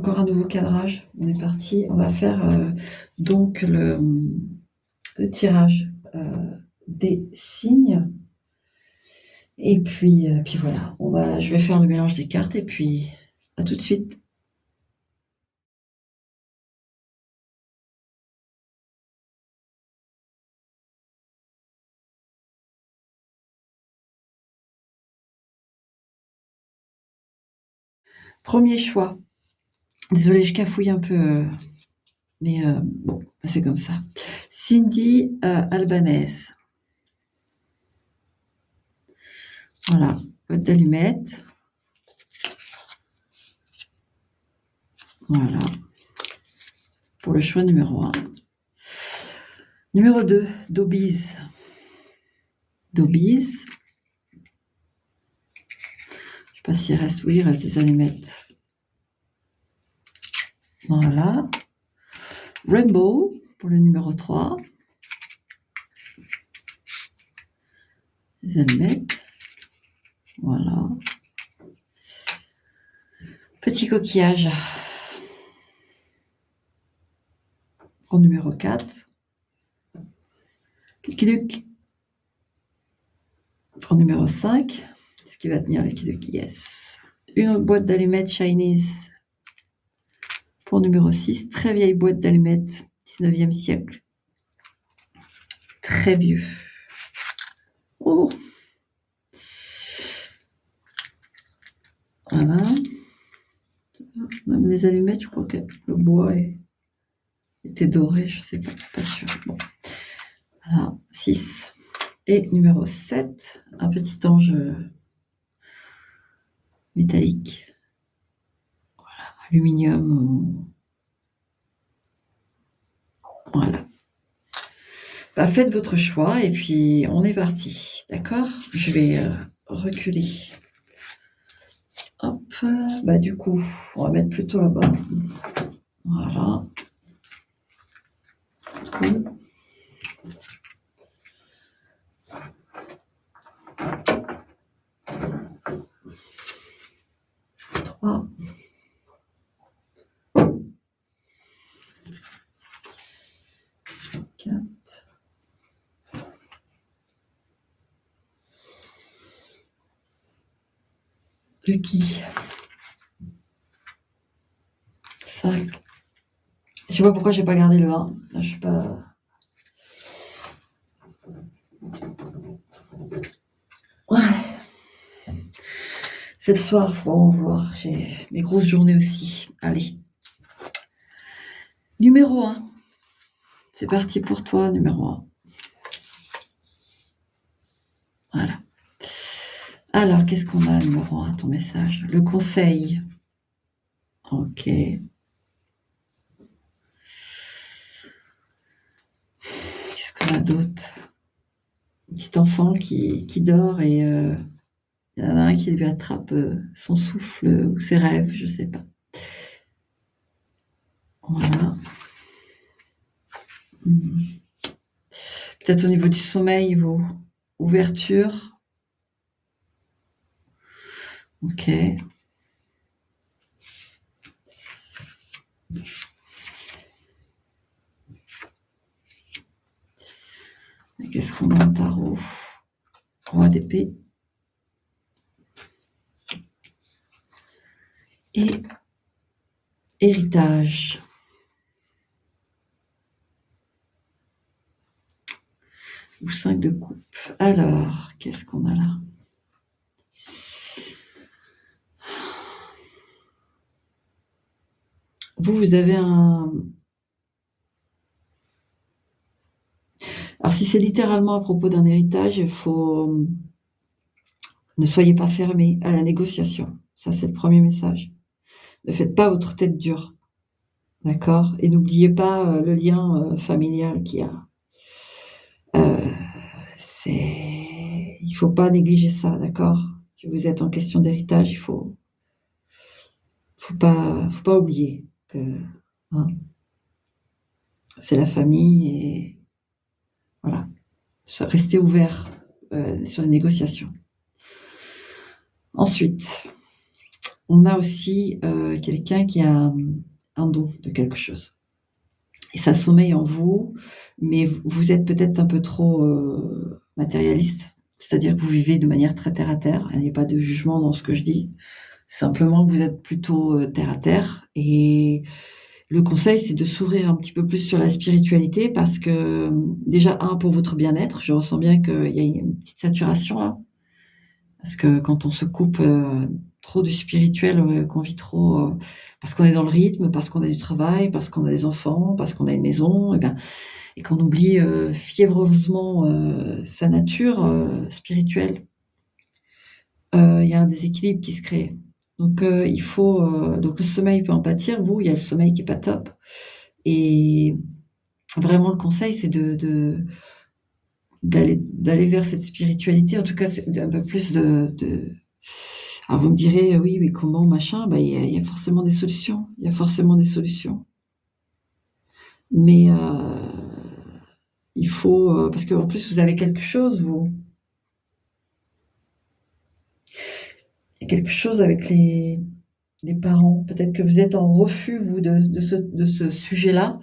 encore un nouveau cadrage. On est parti. On va faire donc le tirage des signes. Et puis voilà. Je vais faire le mélange des cartes et puis à tout de suite. Premier choix. Désolée, je cafouille un peu, mais bon, c'est comme ça. Cindy Albanese. Voilà, boîte d'allumettes. Voilà, pour le choix numéro 1. Numéro 2, Dobies. Dobies. Je sais pas s'il reste, oui, il reste des allumettes. Voilà. Rainbow pour le numéro 3. Les allumettes. Voilà. Petit coquillage au numéro 4. Lucky Luke pour numéro 5. Est-ce qu'il va tenir Lucky Luke? Yes. Une autre boîte d'allumettes Chinese pour numéro 6. Très vieille boîte d'allumettes, 19e siècle. Très vieux. Oh. Voilà. Même les allumettes, je crois que le bois était doré, je sais pas sûr. Bon. Voilà, 6. Et numéro 7, un petit ange métallique. Voilà, aluminium. Voilà. Bah, faites votre choix et puis on est parti. D'accord? Je vais reculer. Hop. Bah, du coup, on va mettre plutôt là-bas. Voilà. Cool. 3. 4. 5. Je sais pas pourquoi j'ai pas gardé le 1. Là, je suis pas. Ouais. C'est le soir, faut en voir. J'ai mes grosses journées aussi. Allez. Numéro 1. C'est parti pour toi, numéro 1. Voilà. Alors, qu'est-ce qu'on a, numéro 1, ton message? Le conseil. Ok. Qu'est-ce qu'on a d'autre? Un petit enfant qui dort et il y en a un qui lui attrape son souffle ou ses rêves, je sais pas. Voilà. Peut-être au niveau du sommeil, vos ouvertures. Ok. Et qu'est-ce qu'on a en tarot? Roi d'épée. Et héritage. Ou 5 de coupe. Alors, qu'est-ce qu'on a là? Vous avez un... Alors, si c'est littéralement à propos d'un héritage, il faut... Ne soyez pas fermés à la négociation. Ça, c'est le premier message. Ne faites pas votre tête dure. D'accord? Et n'oubliez pas le lien familial qu'il y a. Il faut pas négliger ça, d'accord? Si vous êtes en question d'héritage, il faut pas oublier que c'est la famille et voilà. Restez ouvert sur les négociations. Ensuite, on a aussi quelqu'un qui a un don de quelque chose. Et ça sommeille en vous, mais vous êtes peut-être un peu trop matérialiste. C'est-à-dire que vous vivez de manière très terre à terre. Il n'y a pas de jugement dans ce que je dis. Simplement que vous êtes plutôt terre à terre. Et le conseil, c'est de s'ouvrir un petit peu plus sur la spiritualité parce que déjà, pour votre bien-être, je ressens bien qu'il y a une petite saturation là. Parce que quand on se coupe trop du spirituel, qu'on vit trop, parce qu'on est dans le rythme, parce qu'on a du travail, parce qu'on a des enfants, parce qu'on a une maison, et qu'on oublie fiévreusement sa nature spirituelle, il y a un déséquilibre qui se crée. Donc il faut donc le sommeil peut en pâtir. Vous, il y a le sommeil qui est pas top. Et vraiment le conseil, c'est d'aller vers cette spiritualité. En tout cas, c'est un peu plus de. Alors vous me direz, oui, mais comment, machin? Bah, il y a forcément des solutions. Il y a forcément des solutions. Mais il faut, parce qu'en plus, vous avez quelque chose, vous. Il y a quelque chose avec les parents. Peut-être que vous êtes en refus, vous, de ce sujet-là,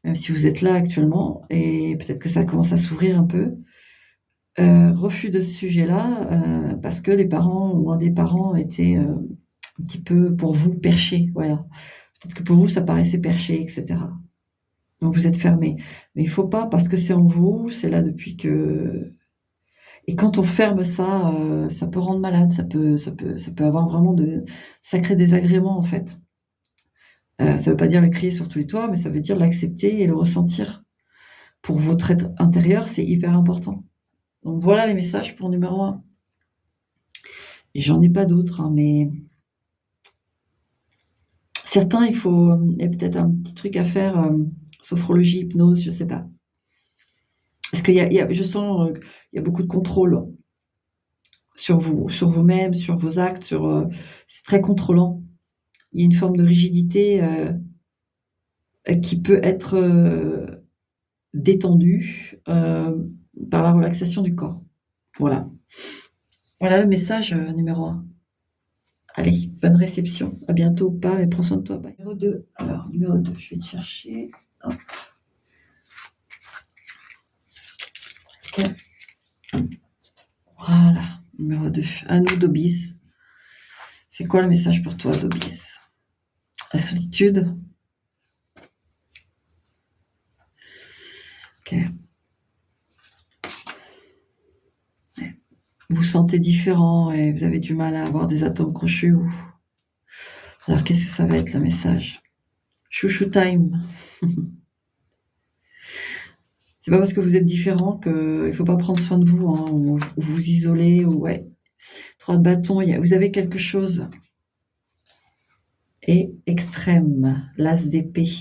même si vous êtes là actuellement, et peut-être que ça commence à s'ouvrir un peu. Refus de ce sujet-là, parce que les parents ou un des parents était un petit peu pour vous perché, voilà. Peut-être que pour vous ça paraissait perché, etc. Donc vous êtes fermé. Mais il faut pas parce que c'est en vous, c'est là depuis que. Et quand on ferme ça, ça peut rendre malade, ça peut avoir vraiment de sacrés désagréments en fait. Ça veut pas dire le crier sur tous les toits, mais ça veut dire l'accepter et le ressentir. Pour votre être intérieur, c'est hyper important. Donc voilà les messages pour numéro 1. Et j'en ai pas d'autres, hein, mais certains, il y a peut-être un petit truc à faire, sophrologie, hypnose, je sais pas. Parce je sens qu'il y a beaucoup de contrôle sur vous, sur vous-même, sur vos actes, c'est très contrôlant. Il y a une forme de rigidité qui peut être détendue par la relaxation du corps. Voilà. Voilà le message numéro 1. Allez, bonne réception. À bientôt ou pas, et prends soin de toi. Bye. Numéro 2. Alors, numéro 2, je vais te chercher. Hop. Ok. Voilà, numéro 2. À nous, Dobis. C'est quoi le message pour toi, Dobis? La solitude. Ok. Vous vous sentez différent et vous avez du mal à avoir des atomes crochus. Alors, qu'est-ce que ça va être le message? Chouchou time. C'est pas parce que vous êtes différent qu'il ne faut pas prendre soin de vous, hein, ou vous isoler, ou ouais. 3 de bâton, vous avez quelque chose. Et extrême, l'as d'épée.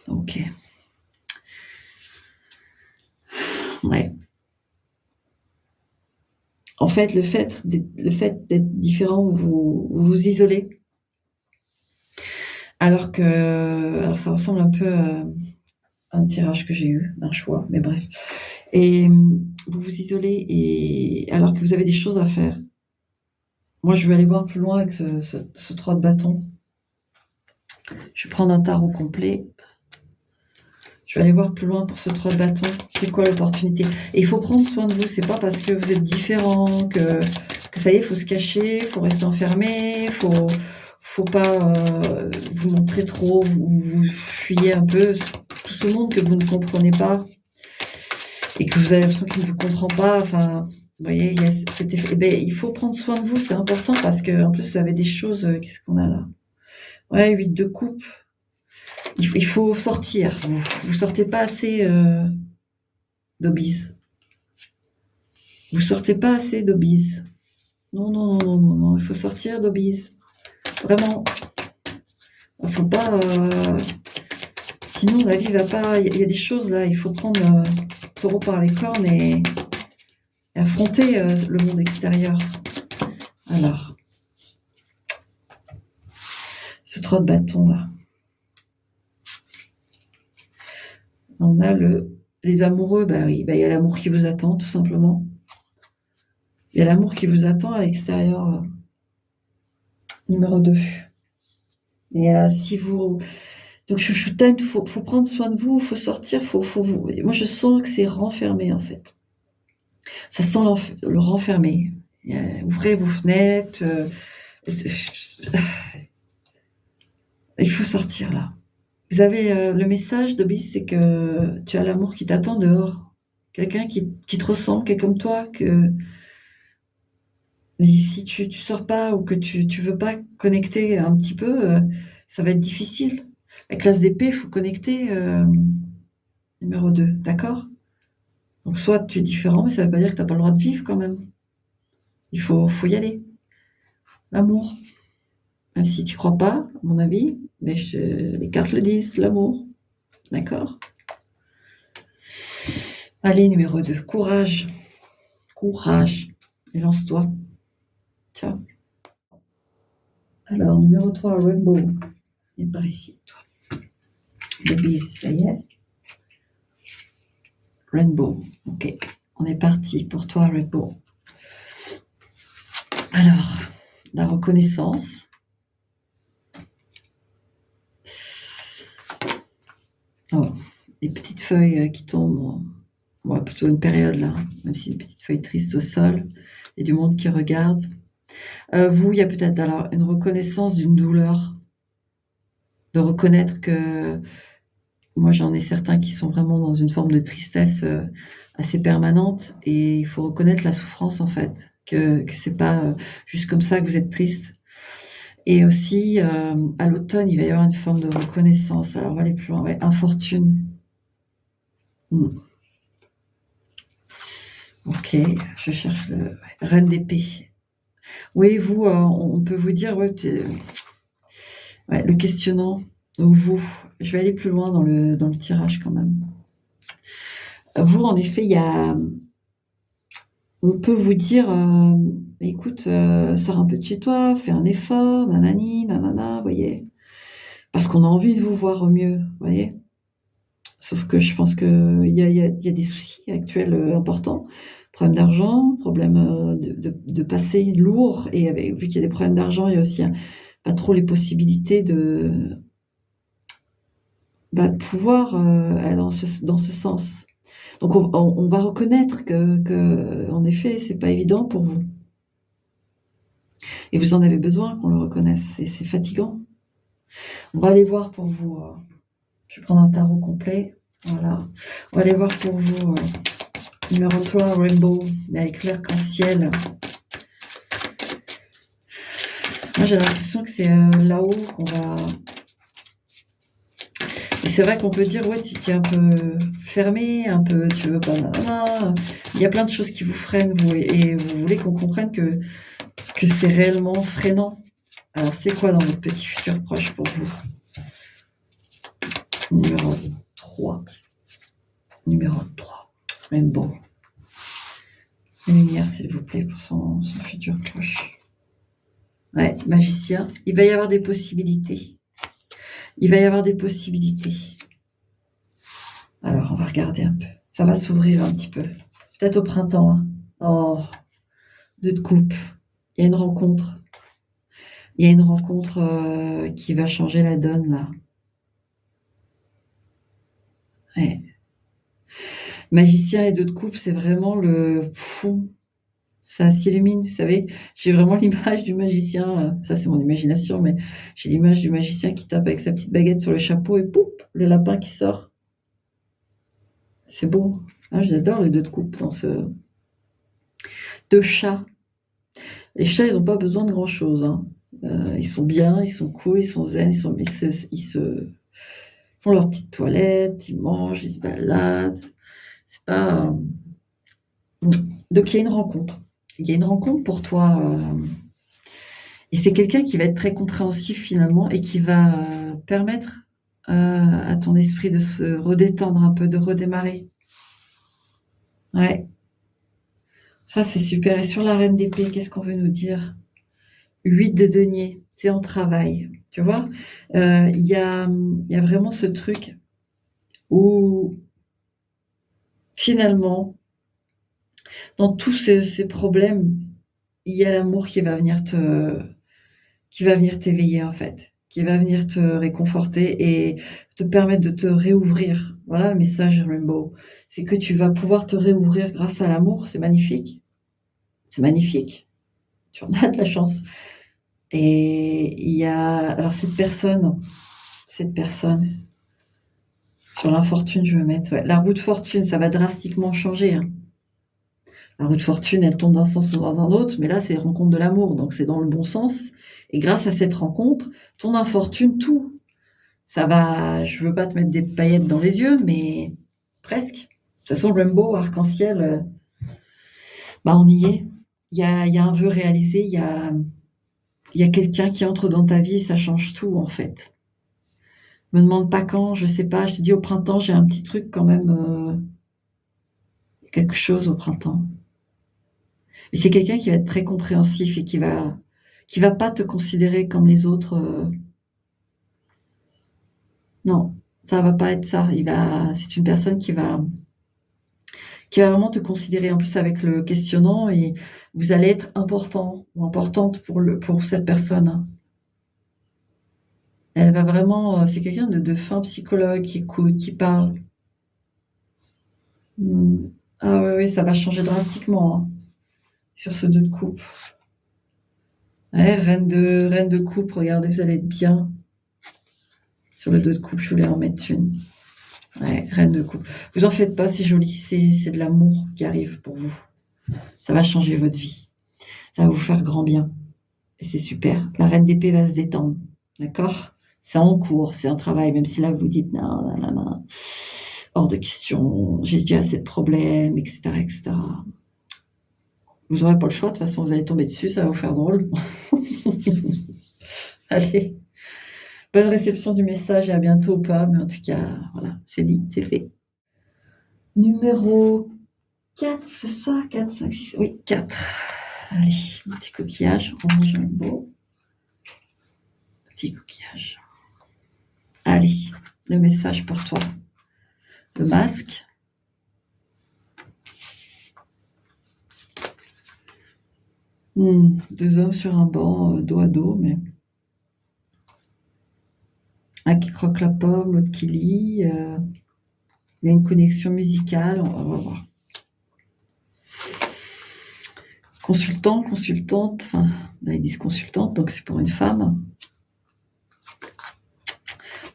Ok. Ouais. En fait, le fait d'être différent, vous isolez. Alors ça ressemble un peu à un tirage que j'ai eu, un choix, mais bref. Et vous vous isolez, et alors que vous avez des choses à faire. Moi, je vais aller voir plus loin avec ce 3 de bâton. Je vais prendre un tarot complet. Je vais aller voir plus loin pour ce 3 de bâton. C'est quoi l'opportunité? Et il faut prendre soin de vous. C'est pas parce que vous êtes différent que ça y est, il faut se cacher, il faut rester enfermé, faut pas vous montrer trop, vous fuyez un peu tout ce monde que vous ne comprenez pas et que vous avez l'impression qu'il ne vous comprend pas. Enfin, vous voyez, il y a cet effet. Il faut prendre soin de vous, c'est important parce que en plus vous avez des choses. Qu'est-ce qu'on a là? Ouais, 8 de coupe. Il faut sortir. Vous sortez pas assez d'obis. Vous sortez pas assez d'obis. Non, non, non, non, non, non. Il faut sortir d'obis. Vraiment. Il faut pas. Sinon, la vie va pas. Il y a des choses là. Il faut prendre le taureau par les cornes et affronter le monde extérieur. Alors, ce 3 de bâton là. On a les amoureux. Bah oui, il y a l'amour qui vous attend, tout simplement. Il y a l'amour qui vous attend à l'extérieur, numéro 2. Et si vous... Donc, chouchoutane, il faut prendre soin de vous, il faut sortir, faut vous... Moi, je sens que c'est renfermé, en fait. Ça sent le renfermé. Ouvrez vos fenêtres. Il faut sortir, là. Vous avez le message d'Obis, c'est que tu as l'amour qui t'attend dehors. Quelqu'un qui te ressemble, qui est comme toi, que... Et si tu sors pas ou que tu veux pas connecter un petit peu, ça va être difficile. La classe d'épée, il faut connecter, numéro 2, d'accord? Donc soit tu es différent, mais ça veut pas dire que tu as pas le droit de vivre quand même. Il faut y aller. L'amour. Même si tu crois pas, à mon avis, mais les cartes le disent, l'amour. D'accord? Allez, numéro 2, courage. Courage. Et lance-toi. Tiens. Alors, numéro 3, Rainbow. Il est par ici, toi. Baby, ça y est. Rainbow. Ok. On est parti pour toi, Rainbow. Alors, la reconnaissance. Oh, les petites feuilles qui tombent. Ouais, plutôt une période là, même si une petite feuille triste au sol. Il y a du monde qui regarde. Vous, il y a peut-être alors une reconnaissance d'une douleur. De reconnaître que... Moi, j'en ai certains qui sont vraiment dans une forme de tristesse assez permanente. Et il faut reconnaître la souffrance, en fait. Que c'est pas juste comme ça que vous êtes triste. Et aussi, à l'automne, il va y avoir une forme de reconnaissance. Alors, on va aller plus loin. Ouais, infortune. Ok, je cherche le reine d'épée. Oui, vous, on peut vous dire, ouais, le questionnant. Donc vous, je vais aller plus loin dans le tirage quand même. Vous, en effet, on peut vous dire, écoute, sors un peu de chez toi, fais un effort, nanani, nanana, voyez. Parce qu'on a envie de vous voir au mieux, voyez. Sauf que je pense qu'il y a des soucis actuels importants. Problème d'argent, problème de passé lourd. Et vu qu'il y a des problèmes d'argent, il y a aussi pas trop les possibilités de pouvoir aller dans ce sens. Donc on va reconnaître que en effet, c'est pas évident pour vous. Et vous en avez besoin qu'on le reconnaisse. C'est fatigant. On va aller voir pour vous. Je vais prendre un tarot complet. Voilà. On va aller voir pour vous. Numéro 3, Rainbow, mais avec l'arc-en-ciel. Moi, j'ai l'impression que c'est là-haut qu'on va... Et c'est vrai qu'on peut dire, ouais, tu es un peu fermé, un peu, tu veux pas... Il y a plein de choses qui vous freinent, vous, et vous voulez qu'on comprenne que c'est réellement freinant. Alors, c'est quoi dans votre petit futur proche pour vous? Numéro 3. Numéro 3. Rainbow. La lumière, s'il vous plaît, pour son futur proche. Ouais, magicien. Il va y avoir des possibilités. Il va y avoir des possibilités. Alors, on va regarder un peu. Ça va s'ouvrir un petit peu. Peut-être au printemps. Hein. Oh, 2 de coupe. Il y a une rencontre. Il y a une rencontre qui va changer la donne, là. Ouais. Magicien et 2 de coupe, c'est vraiment le fou. Ça s'illumine, vous savez. J'ai vraiment l'image du magicien. Ça, c'est mon imagination, mais j'ai l'image du magicien qui tape avec sa petite baguette sur le chapeau et pouf, le lapin qui sort. C'est beau. Ah, j'adore les 2 de coupe dans ce... 2 chats. Les chats, ils n'ont pas besoin de grand-chose. Hein. Ils sont bien, ils sont cool, ils sont zen, ils se font leur petite toilette, ils mangent, ils se baladent. C'est pas... Donc, il y a une rencontre. Il y a une rencontre pour toi. Et c'est quelqu'un qui va être très compréhensif finalement et qui va permettre à ton esprit de se redétendre un peu, de redémarrer. Ouais. Ça, c'est super. Et sur la reine d'épée, qu'est-ce qu'on veut nous dire? 8 de denier, c'est en travail. Tu vois, il y a vraiment ce truc où finalement, dans tous ces problèmes, il y a l'amour qui va venir t'éveiller, en fait, qui va venir te réconforter et te permettre de te réouvrir. Voilà le message Rainbow. C'est que tu vas pouvoir te réouvrir grâce à l'amour. C'est magnifique. C'est magnifique. Tu en as de la chance. Et il y a alors cette personne sur l'infortune, je vais mettre, ouais, la roue de fortune, ça va drastiquement changer, hein. La roue de fortune, elle tombe d'un sens ou dans un autre, mais là, c'est rencontre de l'amour, donc c'est dans le bon sens. Et grâce à cette rencontre, ton infortune, tout, ça va. Je veux pas te mettre des paillettes dans les yeux, mais presque. De toute façon, Rainbow, arc-en-ciel, bah on y est. Il y a un vœu réalisé, il y a quelqu'un qui entre dans ta vie et ça change tout, en fait. Me demande pas quand, je sais pas. Je te dis au printemps, j'ai un petit truc quand même, quelque chose au printemps. Mais c'est quelqu'un qui va être très compréhensif et qui va pas te considérer comme les autres. Non, ça va pas être ça. C'est une personne qui va vraiment te considérer en plus avec le questionnant et vous allez être important ou importante pour cette personne, hein. Elle va vraiment, c'est quelqu'un de fin psychologue qui écoute, qui parle. Ah oui, oui, ça va changer drastiquement, hein, sur ce 2 de coupe. Ouais, reine de coupe, regardez, vous allez être bien. Sur le 2 de coupe, je voulais en mettre une. Ouais, reine de coupe. Vous en faites pas, c'est joli. C'est de l'amour qui arrive pour vous. Ça va changer votre vie. Ça va vous faire grand bien. Et c'est super. La reine d'épée va se détendre. D'accord? C'est en cours, c'est un travail, même si là vous dites non, non, non, non. Hors de question, j'ai déjà assez de problèmes, etc., etc. Vous n'aurez pas le choix, de toute façon, vous allez tomber dessus, ça va vous faire drôle. Allez, bonne réception du message et à bientôt ou pas, mais en tout cas, voilà, c'est dit, c'est fait. Numéro 4, c'est ça? 4, 5, 6, oui, 4. Allez, un petit coquillage, orange beau. Petit coquillage. Allez, le message pour toi. Le masque. Deux hommes sur un banc, dos à dos, mais un qui croque la pomme, l'autre qui lit. Il y a une connexion musicale, on va voir. Consultant, consultante, enfin, là, ils disent consultante, donc c'est pour une femme.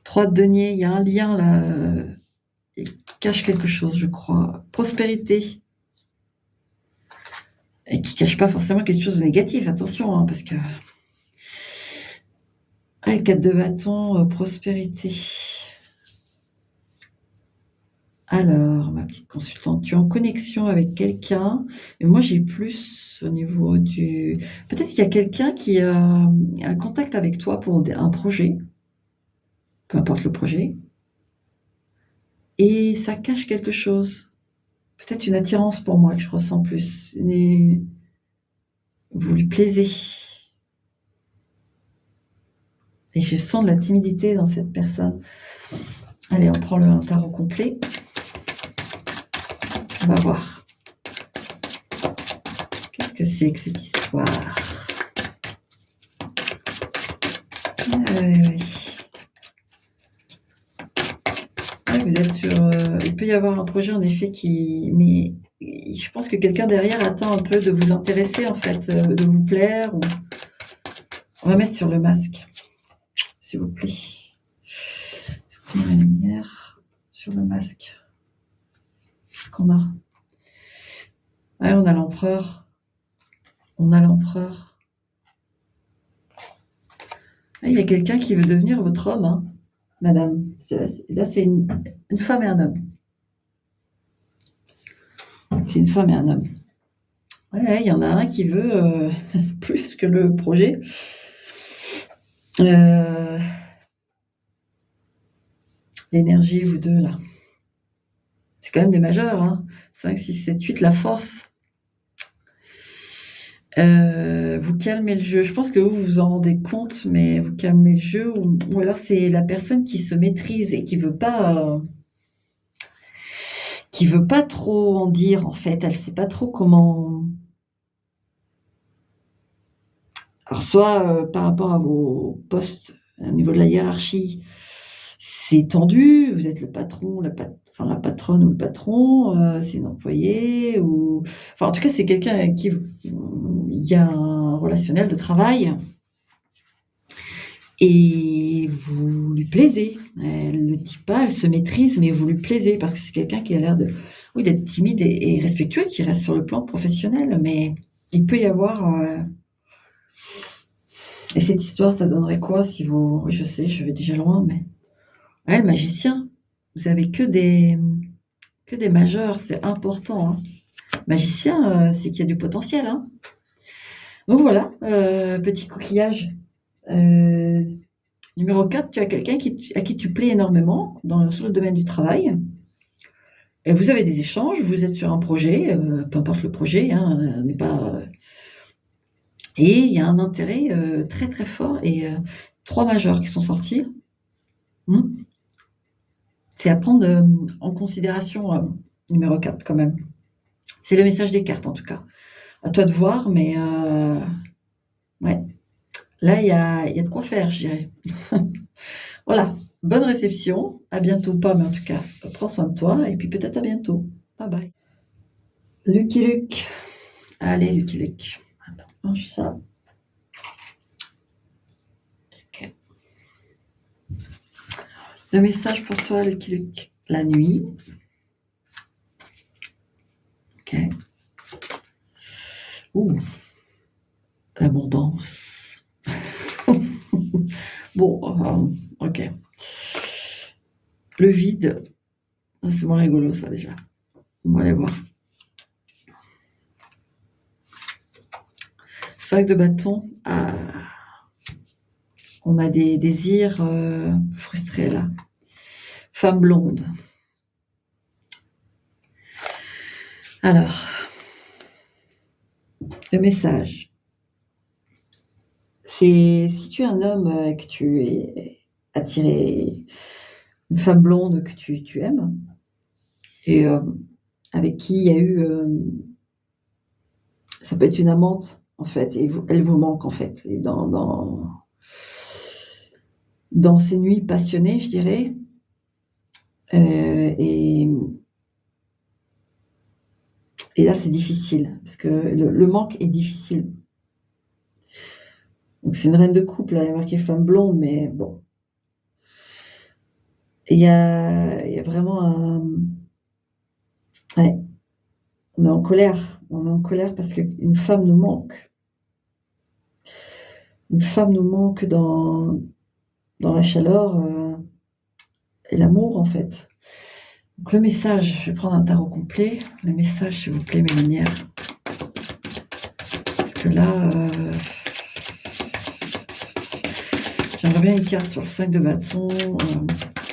3 de denier, il y a un lien là, il cache quelque chose, je crois. Prospérité. Et qui cache pas forcément quelque chose de négatif, attention, hein, parce que. Ah, 4 de bâton, prospérité. Alors, ma petite consultante, tu es en connexion avec quelqu'un, et moi j'ai plus au niveau du. Peut-être qu'il y a quelqu'un qui a un contact avec toi pour un projet, peu importe le projet, et ça cache quelque chose. Peut-être une attirance pour moi que je ressens plus. Vous lui plaisez. Et je sens de la timidité dans cette personne. Allez, on prend un tarot complet. On va voir. Qu'est-ce que c'est que cette histoire? Oui. Vous êtes sur. Il peut y avoir un projet en effet mais je pense que quelqu'un derrière attend un peu de vous intéresser en fait, de vous plaire. On va mettre sur le masque, s'il vous plaît. S'il vous plaît, la lumière sur le masque. Qu'est-ce qu'on a? Ouais, on a l'empereur. Il y a quelqu'un qui veut devenir votre homme, hein, madame. Là, c'est une femme et un homme. C'est une femme et un homme. Ouais, il y en a un qui veut plus que le projet. L'énergie, vous deux, là. C'est quand même des majeurs, hein. 5, 6, 7, 8, la force. Vous calmez le jeu. Je pense que vous vous en rendez compte, mais vous calmez le jeu, ou alors c'est la personne qui se maîtrise et qui veut pas trop en dire, en fait. Elle sait pas trop comment. Alors soit, par rapport à vos postes, au niveau de la hiérarchie, c'est tendu, vous êtes le patron, la patronne ou le patron, c'est une employée ou enfin, en tout cas, c'est quelqu'un avec qui il y a un relationnel de travail et vous lui plaisez. Elle le dit pas, elle se maîtrise, mais vous lui plaisez parce que c'est quelqu'un qui a l'air de oui, d'être timide et respectueux, qui reste sur le plan professionnel, mais il peut y avoir, et cette histoire, ça donnerait quoi si vous oui, je sais, je vais déjà loin, mais ouais, le magicien, vous avez que des majeurs, c'est important, hein. Magicien, c'est qu'il y a du potentiel, hein. Donc voilà, petit coquillage. Numéro 4, tu as quelqu'un à qui tu plais énormément sur le domaine du travail. Et vous avez des échanges, vous êtes sur un projet, peu importe le projet, hein, on n'est pas, et il y a un intérêt, très, très fort et 3 majeurs qui sont sortis. Mmh. C'est à prendre, en considération, numéro 4 quand même. C'est le message des cartes en tout cas. À toi de voir, mais ouais, là il y a de quoi faire, je dirais. Voilà, bonne réception, à bientôt pas, mais en tout cas, prends soin de toi et puis peut-être à bientôt. Bye bye. Lucky Luke. Allez Lucky Luke. Attends, mange ça. OK. Le message pour toi Lucky Luke. La nuit. OK. Ouh, l'abondance. Bon, OK. Le vide. Ah, c'est moins rigolo ça déjà. On va aller voir. 5 de bâton. Ah, on a des désirs frustrés là. Femme blonde. Alors, le message. C'est si tu es un homme, que tu es attiré, une femme blonde que tu aimes et avec qui il y a eu, ça peut être une amante en fait et elle vous manque en fait et dans ces nuits passionnées, je dirais, et là, c'est difficile parce que le manque est difficile. Donc c'est une reine de couple, là, il y a marqué femme blonde, mais bon. Il y a vraiment un ouais, on est en colère. On est en colère parce qu'une femme nous manque. Une femme nous manque dans la chaleur, et l'amour, en fait. Donc le message, je vais prendre un tarot complet. Le message, s'il vous plaît, mes lumières. Parce que là, j'aimerais bien une carte sur le 5 de bâton,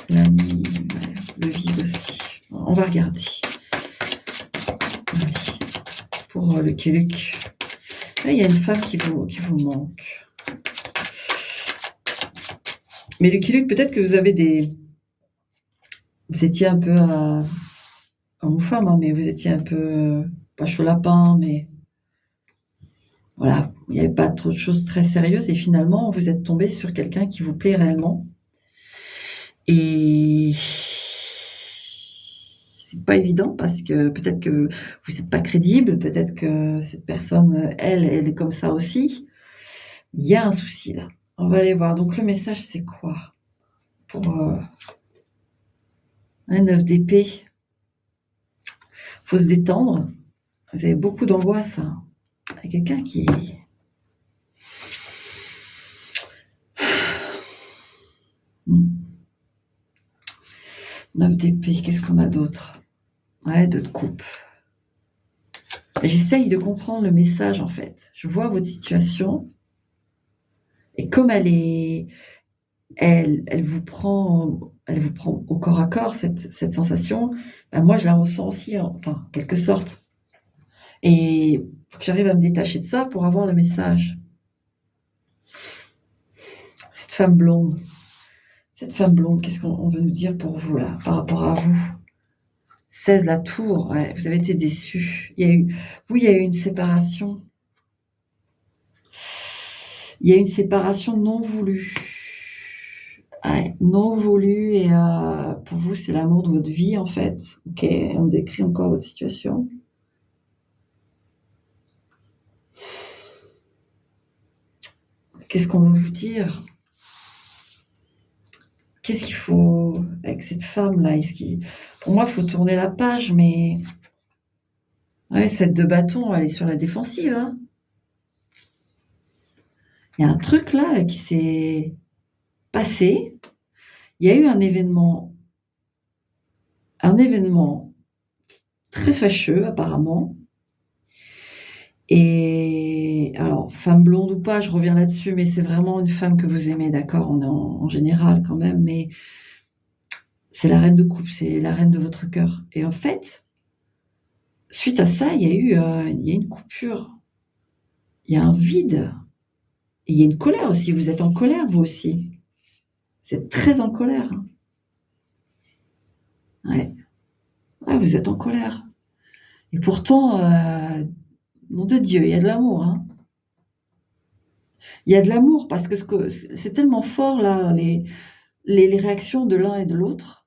la nuit, ouais, le vide aussi. On va regarder. Allez, pour Lucky Luke. Là, il y a une femme qui vous manque. Mais Lucky Luke, peut-être que vous étiez un peu homme ou femme, hein, mais vous étiez un peu, pas chaud lapin, mais voilà, il n'y avait pas trop de choses très sérieuses et finalement, vous êtes tombé sur quelqu'un qui vous plaît réellement. Et c'est pas évident parce que peut-être que vous n'êtes pas crédible, peut-être que cette personne, elle est comme ça aussi. Il y a un souci là. On va aller voir. Donc le message, c'est quoi pour un 9 d'épée? Faut se détendre. Vous avez beaucoup d'angoisse. Hein. Il y a quelqu'un qui... Hmm. 9 d'épée, qu'est-ce qu'on a d'autre? Ouais, 2 de coupe. J'essaye de comprendre le message en fait. Je vois votre situation et comme elle vous prend au corps à corps cette sensation, ben moi je la ressens aussi, enfin, en quelque sorte. Et il faut que j'arrive à me détacher de ça pour avoir le message. Cette femme blonde, qu'est-ce qu'on veut nous dire pour vous là, par rapport à vous? 16 la tour, ouais, vous avez été déçus. Il y a eu une séparation. Il y a une séparation non voulue. Ouais, non voulue et pour vous, c'est l'amour de votre vie, en fait. OK, on décrit encore votre situation. Qu'est-ce qu'on veut vous dire? Qu'est-ce qu'il faut avec cette femme-là? Pour moi, il faut tourner la page, mais ouais, cette de bâton, elle est sur la défensive, hein. Il y a un truc là qui s'est passé. Il y a eu un événement très fâcheux apparemment. Et alors, femme blonde ou pas, je reviens là-dessus, mais c'est vraiment une femme que vous aimez, d'accord? On est en général quand même, mais c'est la reine de coupe, c'est la reine de votre cœur. Et en fait, suite à ça, il y a une coupure, il y a un vide, et il y a une colère aussi. Vous êtes en colère, vous aussi. Vous êtes très en colère, hein. Ouais. Ouais, vous êtes en colère. Et pourtant, nom de Dieu, il y a de l'amour, hein. Il y a de l'amour parce que c'est tellement fort là, les réactions de l'un et de l'autre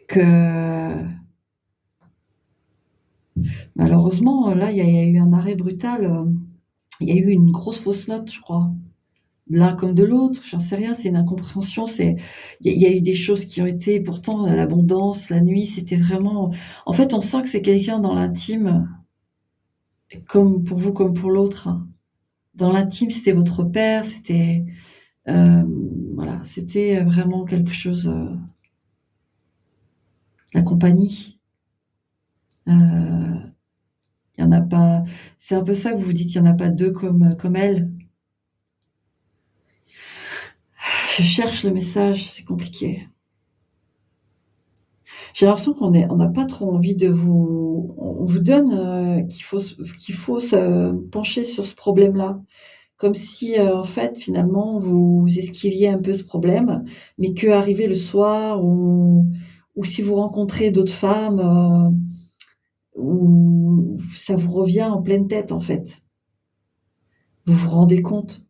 que malheureusement, là, il y a eu un arrêt brutal. Il y a eu une grosse fausse note, je crois, de l'un comme de l'autre. J'en sais rien, c'est une incompréhension. Il y a eu des choses qui ont été pourtant l'abondance, la nuit, c'était vraiment. En fait, on sent que c'est quelqu'un dans l'intime, comme pour vous, comme pour l'autre, hein. Dans l'intime, c'était votre père, c'était voilà, c'était vraiment quelque chose. La compagnie. Il y en a pas. C'est un peu ça que vous vous dites, il y en a pas deux comme elle. Je cherche le message, c'est compliqué. J'ai l'impression on n'a pas trop envie de vous. On vous donne qu'il faut se pencher sur ce problème-là. Comme si, en fait, finalement, vous esquiviez un peu ce problème, mais qu'arrivé le soir ou si vous rencontrez d'autres femmes, où ça vous revient en pleine tête, en fait. Vous vous rendez compte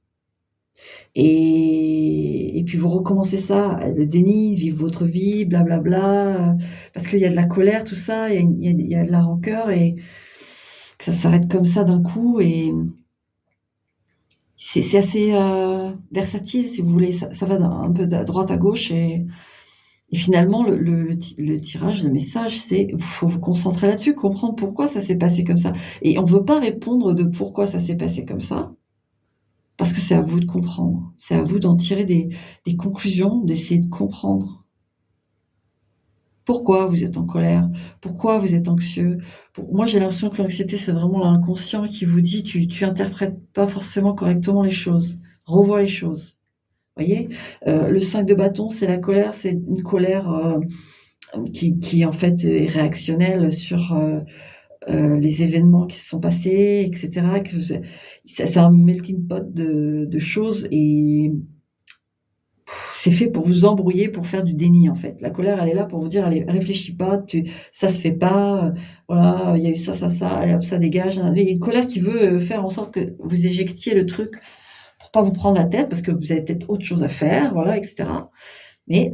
et puis vous recommencez ça, le déni, vivre votre vie, blablabla, parce qu'il y a de la colère, tout ça, il y a de la rancœur et que ça s'arrête comme ça d'un coup et c'est assez, versatile si vous voulez. Ça va un peu de droite à gauche et finalement le tirage, le message, c'est faut vous concentrer là-dessus, comprendre pourquoi ça s'est passé comme ça et on veut pas répondre de pourquoi ça s'est passé comme ça. Parce que c'est à vous de comprendre. C'est à vous d'en tirer des conclusions, d'essayer de comprendre. Pourquoi vous êtes en colère? Pourquoi vous êtes anxieux? Moi, j'ai l'impression que l'anxiété, c'est vraiment l'inconscient qui vous dit: «Tu interprètes pas forcément correctement les choses. Revois les choses». Voyez? Le 5 de bâton, c'est la colère, c'est une colère, qui en fait est réactionnelle sur, les événements qui se sont passés et cetera, que c'est un melting pot de choses et c'est fait pour vous embrouiller, pour faire du déni, en fait. La colère, elle est là pour vous dire: «Allez, réfléchis pas, ça se fait pas, voilà, il y a eu ça, ça, ça, allez hop, ça dégage». Il y a une colère qui veut, faire en sorte que vous éjectiez le truc pour pas vous prendre la tête parce que vous avez peut-être autre chose à faire, voilà et cetera. Mais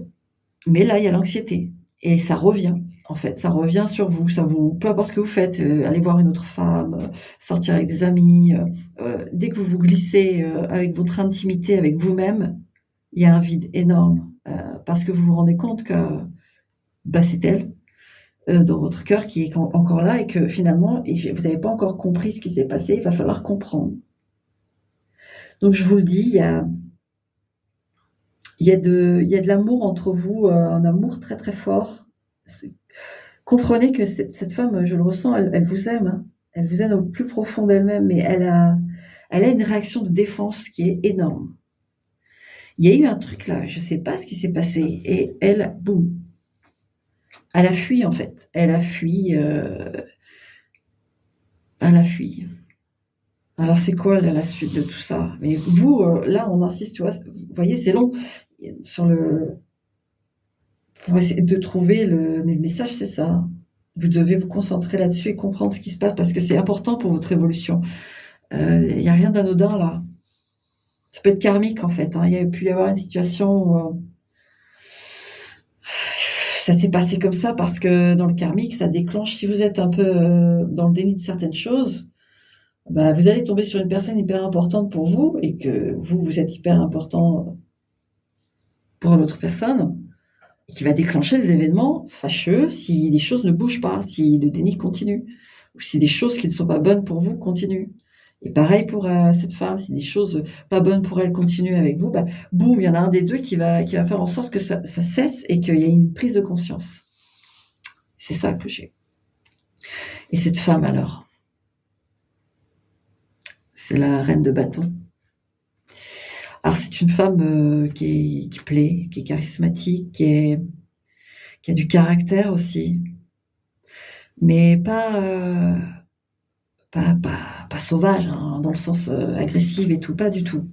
là, il y a l'anxiété et ça revient, en fait, ça revient sur vous, ça vous peu importe ce que vous faites, aller voir une autre femme, sortir avec des amis, dès que vous vous glissez, avec votre intimité avec vous-même, il y a un vide énorme, parce que vous vous rendez compte que, bah, c'est elle, dans votre cœur qui est encore là et que finalement vous n'avez pas encore compris ce qui s'est passé, il va falloir comprendre. Donc je vous le dis, il y a de l'amour entre vous, un amour très, très fort. C'est comprenez que cette femme, je le ressens, elle vous aime, hein. Elle vous aime au plus profond d'elle-même, mais elle a une réaction de défense qui est énorme. Il y a eu un truc là, je sais pas ce qui s'est passé et elle, boum, elle a fui en fait. Elle a fui. Alors c'est quoi la suite de tout ça? Mais vous, là on insiste, tu vois? Vous voyez, c'est long sur le pour essayer de trouver mais le message c'est ça. Vous devez vous concentrer là-dessus et comprendre ce qui se passe parce que c'est important pour votre évolution. Il y a rien d'anodin là. Ça peut être karmique, en fait, hein. Il y a pu y avoir une situation où, ça s'est passé comme ça parce que dans le karmique, ça déclenche si vous êtes un peu, dans le déni de certaines choses, bah, vous allez tomber sur une personne hyper importante pour vous et que vous, vous êtes hyper important pour l'autre personne et qui va déclencher des événements fâcheux si les choses ne bougent pas, si le déni continue ou si des choses qui ne sont pas bonnes pour vous continuent. Et pareil pour, cette femme, si des choses pas bonnes pour elle continuent avec vous, bah, boum, il y en a un des 2 qui va faire en sorte que ça cesse et qu'il y ait une prise de conscience. C'est ça que j'ai. Et cette femme alors? C'est la reine de bâton. Alors c'est une femme, qui plaît, qui est charismatique, qui a du caractère aussi, mais pas sauvage, hein, dans le sens, agressive et tout, pas du tout.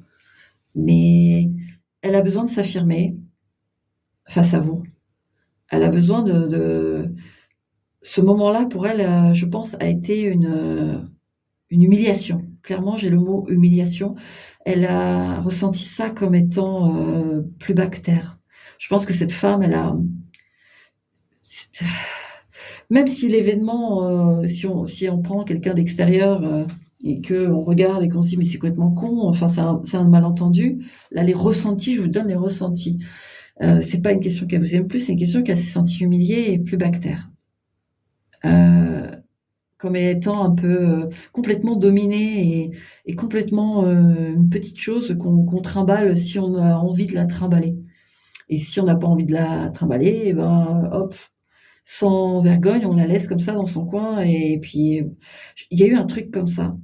Mais elle a besoin de s'affirmer face à vous. Elle a besoin de ce moment-là pour elle, je pense, a été une humiliation. Clairement, j'ai le mot humiliation. Elle a ressenti ça comme étant, plus bas que terre. Je pense que cette femme, elle a même si l'événement, si on prend quelqu'un d'extérieur, et qu'on regarde et qu'on se dit: «Mais c'est complètement con», enfin c'est un malentendu. Là, les ressentis, je vous donne les ressentis. C'est pas une question qu'elle vous aime plus, c'est une question qu'elle s'est sentie humiliée et plus bas que terre. Comme étant un peu, complètement dominée et complètement, une petite chose qu'on trimballe si on a envie de la trimballer. Et si on n'a pas envie de la trimballer, et ben, hop, sans vergogne, on la laisse comme ça dans son coin et puis, il y a eu un truc comme ça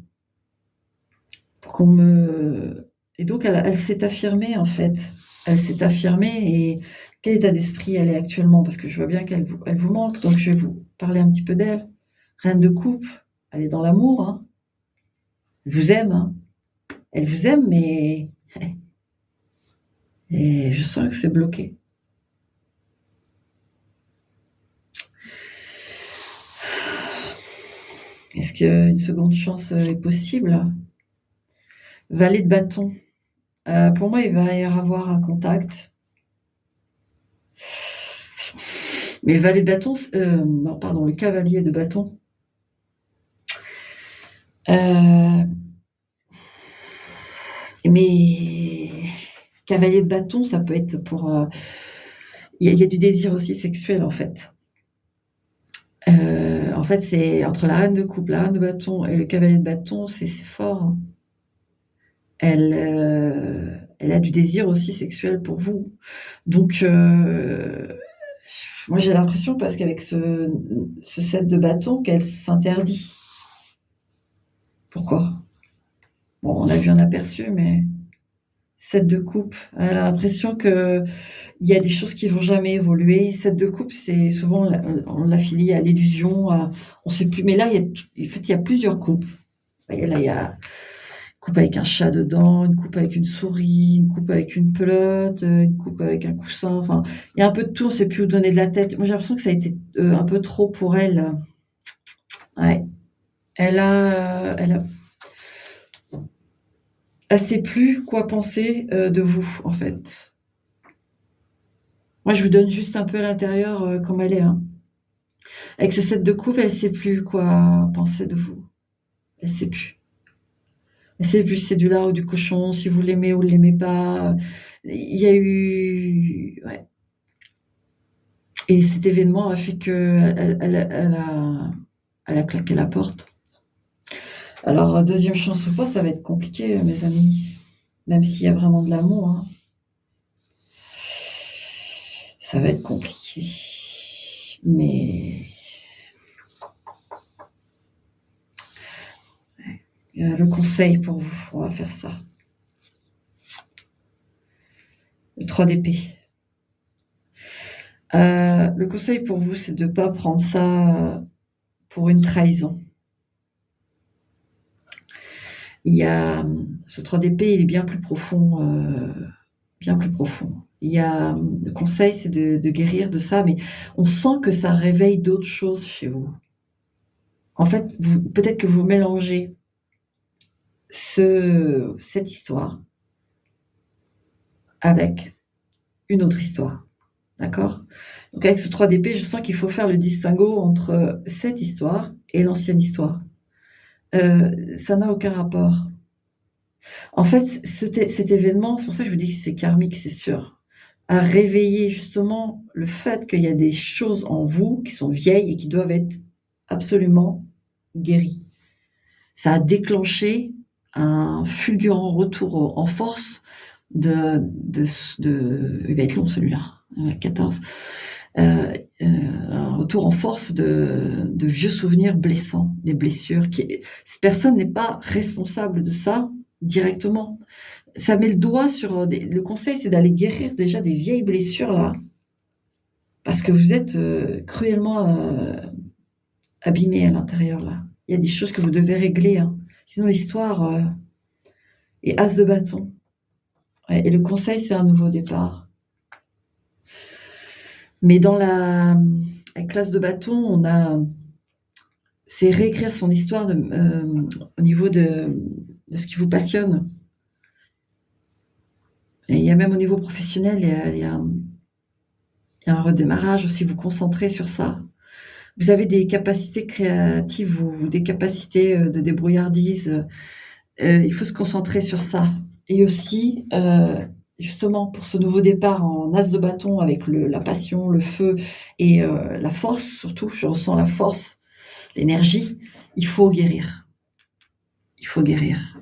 pour qu'on me et donc elle s'est affirmée, en fait. Elle s'est affirmée et quel état d'esprit elle est actuellement? Parce que je vois bien qu'elle vous manque, donc je vais vous parler un petit peu d'elle. Reine de coupe, elle est dans l'amour, hein. Elle vous aime, hein. Elle vous aime, mais et je sens que c'est bloqué. Est-ce qu'une seconde chance, est possible? Valet de bâton. Pour moi, il va y avoir un contact. Mais valet de bâton, non, pardon, le cavalier de bâton. Mais cavalier de bâton, ça peut être pour, il y a du désir aussi sexuel, en fait. En fait, c'est entre la reine de coupe, la reine de bâton et le cavalier de bâton, c'est fort, hein. Elle a du désir aussi sexuel pour vous. Donc, moi, j'ai l'impression parce qu'avec ce set de bâton qu'elle s'interdit. Pourquoi? Bon, on a vu un aperçu, mais 7 de coupe, elle a l'impression qu'il y a des choses qui vont jamais évoluer. 7 de coupe, c'est souvent on l'affilie à l'illusion, à on sait plus mais là, il y a plusieurs coupes. Vous voyez, là, il y a coupe avec un chat dedans, une coupe avec une souris, une coupe avec une pelote, une coupe avec un coussin, enfin, il y a un peu de tout, on sait plus où donner de la tête. Moi, j'ai l'impression que ça a été, un peu trop pour elle. Ouais. Elle sait plus quoi penser, de vous, en fait. Moi, je vous donne juste un peu à l'intérieur, comme elle est, hein. Avec ce 7 de coupe, elle sait plus quoi penser de vous. Elle sait plus. Elle sait plus si c'est du lard ou du cochon, si vous l'aimez ou l'aimez pas. Il y a eu ouais et cet événement a fait qu'elle a claqué la porte. Alors, deuxième chance ou pas, ça va être compliqué, mes amis, même s'il y a vraiment de l'amour, hein. Ça va être compliqué. Mais le conseil pour vous, on va faire ça. Le 3 d'épée. Le conseil pour vous, c'est de ne pas prendre ça pour une trahison. Il y a ce 3 d'épée, il est bien plus profond, bien plus profond. Il y a le conseil, c'est de guérir de ça, mais on sent que ça réveille d'autres choses chez vous. En fait, peut-être que vous mélangez cette histoire avec une autre histoire. D'accord? Donc avec ce 3 d'épée, je sens qu'il faut faire le distinguo entre cette histoire et l'ancienne histoire. Ça n'a aucun rapport. En fait, cet événement, c'est pour ça que je vous dis que c'est karmique, c'est sûr, a réveillé justement le fait qu'il y a des choses en vous qui sont vieilles et qui doivent être absolument guéries. Ça a déclenché un fulgurant retour en force de il va être long celui-là, 14. Un retour en force de vieux souvenirs blessants, des blessures. Cette personne n'est pas responsable de ça directement. Ça met le doigt sur le conseil, c'est d'aller guérir déjà des vieilles blessures là, parce que vous êtes cruellement abîmé à l'intérieur là. Il y a des choses que vous devez régler, hein. Sinon l'histoire est as de bâton. Ouais, et le conseil, c'est un nouveau départ. Mais dans la classe de bâton, c'est réécrire son histoire au niveau de ce qui vous passionne. Et il y a même au niveau professionnel, il y a un redémarrage aussi, vous concentrer sur ça. Vous avez des capacités créatives ou des capacités de débrouillardise. Il faut se concentrer sur ça. Et aussi, justement, pour ce nouveau départ en as de bâton avec la passion, le feu et la force, surtout, je ressens la force, l'énergie, il faut guérir. Il faut guérir.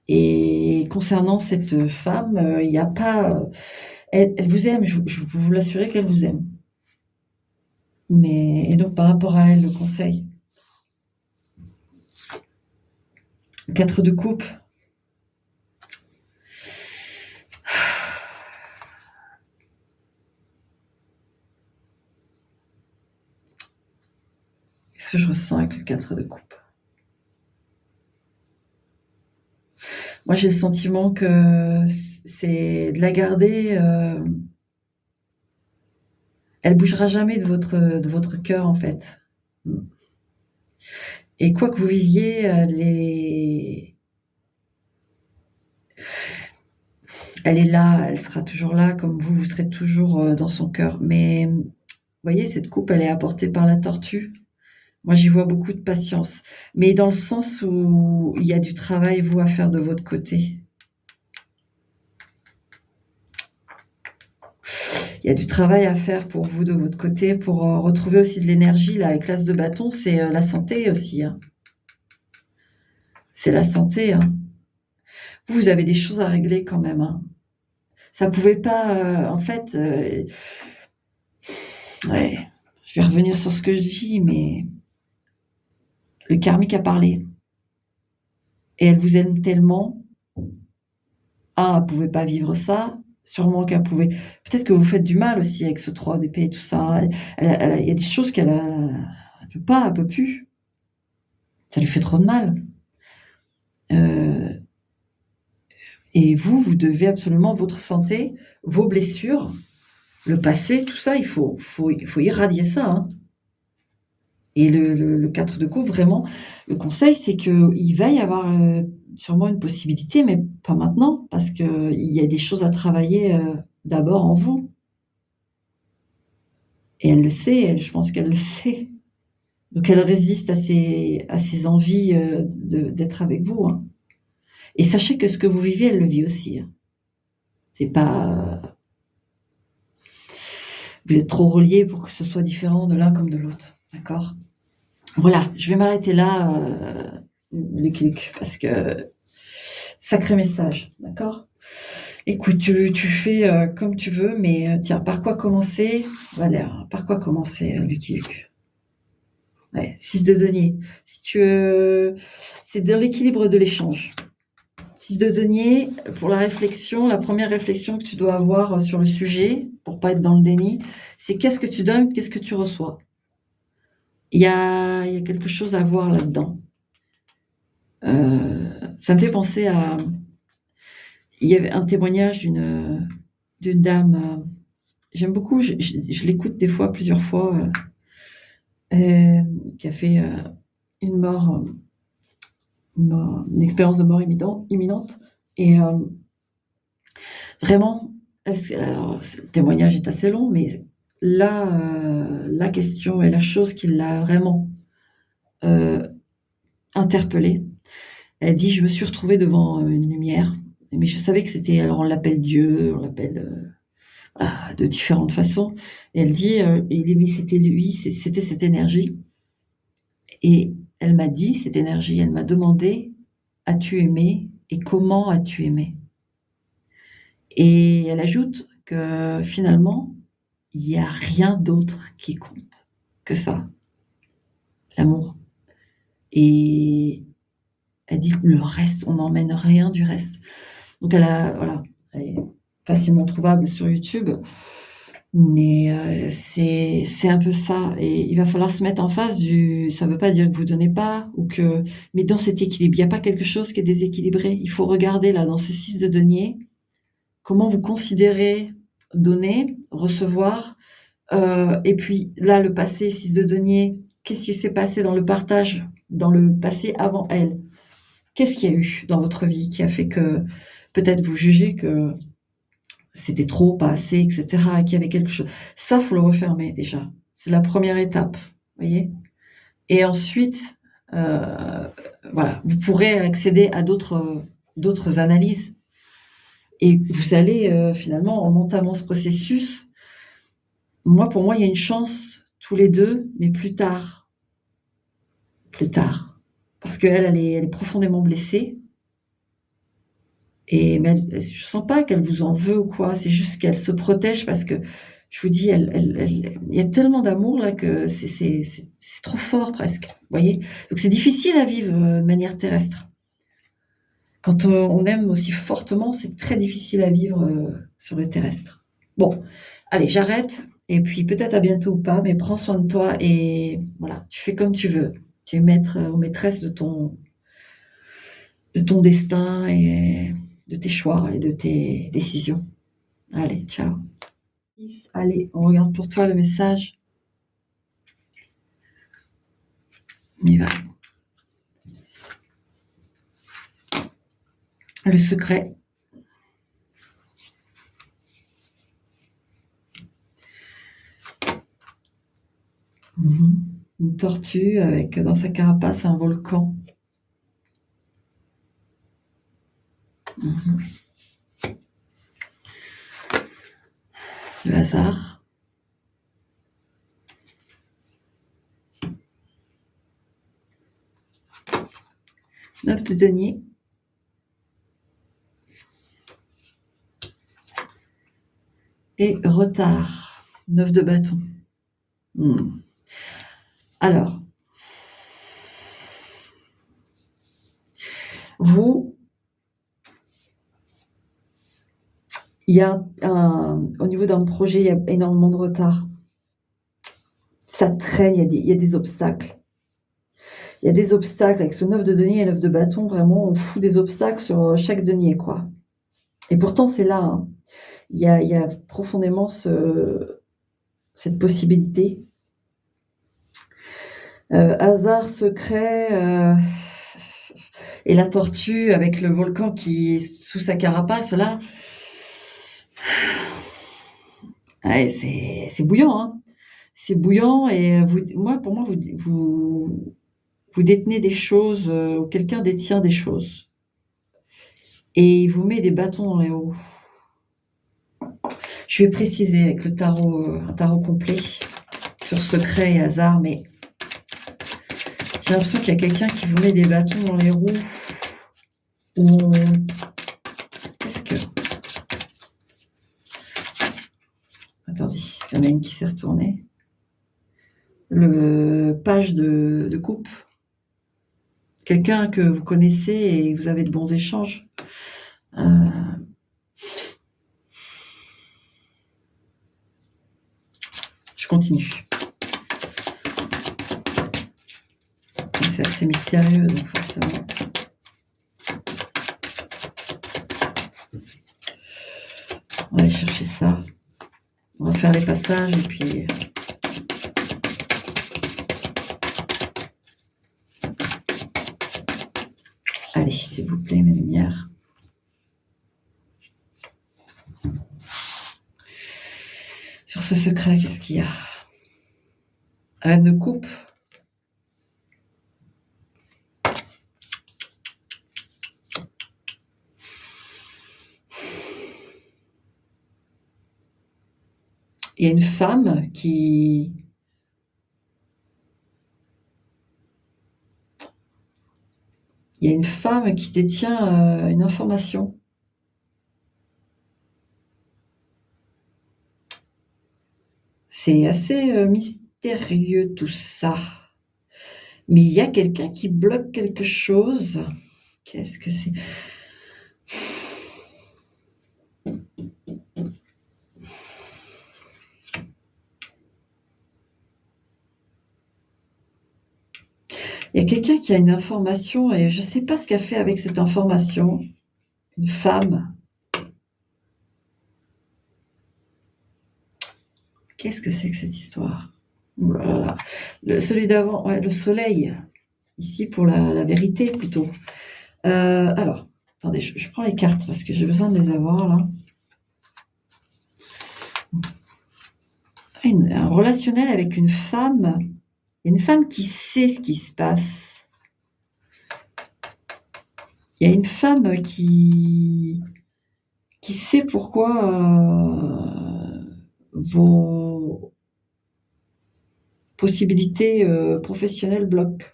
Et concernant cette femme, il n'y a pas... Elle vous aime, je peux vous l'assurer qu'elle vous aime. Et donc, par rapport à elle, le conseil. 4 de coupe. Qu'est-ce que je ressens avec le 4 de coupe? Moi, j'ai le sentiment que c'est de la garder. Elle bougera jamais de votre cœur, en fait. Et quoi que vous viviez, elle est là, elle sera toujours là, comme vous serez toujours dans son cœur. Mais vous voyez, cette coupe, elle est apportée par la tortue. Moi, j'y vois beaucoup de patience, mais dans le sens où il y a du travail, vous, à faire de votre côté. Il y a du travail à faire pour vous de votre côté, pour retrouver aussi de l'énergie. Là, avec l'as de bâton, c'est la santé aussi, hein. C'est la santé, hein. Vous avez des choses à régler quand même, hein. Ça pouvait pas, en fait, ouais, je vais revenir sur ce que je dis, mais le karmique a parlé. Et elle vous aime tellement. Elle pouvait pas vivre ça. Sûrement qu'elle pouvait. Peut-être que vous faites du mal aussi avec ce 3 d'épée et tout ça. Il y a des choses qu'elle peut pas, elle peut plus. Ça lui fait trop de mal. Et vous devez absolument votre santé, vos blessures, le passé, tout ça, il faut irradier ça, hein. Et le 4 de coupe, vraiment, le conseil, c'est qu'il va y avoir sûrement une possibilité, mais pas maintenant, parce qu'il y a des choses à travailler d'abord en vous. Et elle le sait, je pense qu'elle le sait. Donc elle résiste à ses envies d'être avec vous, hein. Et sachez que ce que vous vivez, elle le vit aussi, hein. C'est pas... Vous êtes trop reliés pour que ce soit différent de l'un comme de l'autre, d'accord? Voilà, je vais m'arrêter là, Luc Luc, parce que sacré message, d'accord? Écoute, tu fais comme tu veux, mais tiens, par quoi commencer? Valère, par quoi commencer, Lucky Luke? Ouais, 6 de denier. Si tu c'est dans l'équilibre de l'échange. 6 de denier, pour la réflexion, la première réflexion que tu dois avoir sur le sujet, pour pas être dans le déni, c'est qu'est-ce que tu donnes, qu'est-ce que tu reçois? Il y a quelque chose à voir là-dedans. Ça me fait penser à... Il y avait un témoignage d'une dame, j'aime beaucoup, je l'écoute des fois, plusieurs fois, qui a fait une expérience de mort imminente. Et vraiment, alors, le témoignage est assez long, mais là, la question et la chose qui l'a vraiment interpellée, elle dit: «Je me suis retrouvée devant une lumière, mais je savais que c'était», alors on l'appelle Dieu, on l'appelle voilà, de différentes façons. Et elle dit, mais c'était lui, c'était cette énergie. Et elle m'a dit, cette énergie, elle m'a demandé: «As-tu aimé et comment as-tu aimé?» Et elle ajoute que finalement, il y a rien d'autre qui compte que ça, l'amour. Et elle dit: «Le reste, on n'emmène rien du reste». Donc voilà, elle est facilement trouvable sur YouTube, mais c'est un peu ça. Et il va falloir se mettre en face du, ça veut pas dire que vous donnez pas ou que, mais dans cet équilibre, il y a pas quelque chose qui est déséquilibré. Il faut regarder là, dans ce 6 de denier, comment vous considérez donner, recevoir, et puis là, le passé, 6 de denier, qu'est-ce qui s'est passé dans le partage, dans le passé avant elle? Qu'est-ce qu'il y a eu dans votre vie qui a fait que peut-être vous jugez que c'était trop, pas assez, et cetera, qu'il y avait quelque chose? Ça, faut le refermer déjà. C'est la première étape, vous voyez? Et ensuite, voilà, vous pourrez accéder à d'autres analyses et vous allez, finalement, en entamant ce processus, pour moi, il y a une chance tous les 2, mais plus tard. Plus tard. Parce qu'elle, elle est profondément blessée. Mais je sens pas qu'elle vous en veut ou quoi, c'est juste qu'elle se protège parce que je vous dis, il y a tellement d'amour là que c'est trop fort presque, vous voyez? Donc c'est difficile à vivre, de manière terrestre. Quand, on aime aussi fortement, c'est très difficile à vivre, sur le terrestre. Bon, allez, j'arrête et puis peut-être à bientôt ou pas, mais prends soin de toi et voilà, tu fais comme tu veux. Tu es maître, ou maîtresse de ton destin et de tes choix et de tes décisions. Allez, ciao. Allez, on regarde pour toi le message. On y va. Le secret. Une tortue avec dans sa carapace un volcan. Le hasard. Neuf de denier. Et retard. 9 de bâton. Alors, vous, il y a au niveau d'un projet, il y a énormément de retard. Ça traîne, il y a des obstacles. Il y a des obstacles avec ce 9 de denier et 9 de bâton, vraiment, on fout des obstacles sur chaque denier, quoi. Et pourtant, c'est là, hein. Il y a profondément cette possibilité. Hasard, secret, et la tortue avec le volcan qui est sous sa carapace, là. Ouais, c'est bouillant, hein. C'est bouillant et pour moi, vous détenez des choses, ou quelqu'un détient des choses. Et il vous met des bâtons dans les roues. Je vais préciser avec le tarot, un tarot complet sur secret et hasard, mais j'ai l'impression qu'il y a quelqu'un qui vous met des bâtons dans les roues. Qu'est-ce que... Attendez, il y en a une qui s'est retournée. Le page de coupe. Quelqu'un que vous connaissez et vous avez de bons échanges. Je continue. C'est assez mystérieux, donc forcément. On va aller chercher ça. On va faire les passages et puis... Allez, s'il vous plaît, mes lumières. Sur ce secret, qu'est-ce qu'il y a? Reine de coupe. Il y a une femme qui... Il y a une femme qui détient une information. C'est assez mystérieux tout ça. Mais il y a quelqu'un qui bloque quelque chose. Qu'est-ce que c'est? Il y a quelqu'un qui a une information et je ne sais pas ce qu'elle fait avec cette information. Une femme. Qu'est-ce que c'est que cette histoire? Voilà. Celui d'avant, ouais, le soleil. Ici pour la vérité plutôt. Alors, attendez, je prends les cartes parce que j'ai besoin de les avoir là. Un relationnel avec une femme. Il y a une femme qui sait ce qui se passe. Il y a une femme qui sait pourquoi vos possibilités professionnelles bloquent.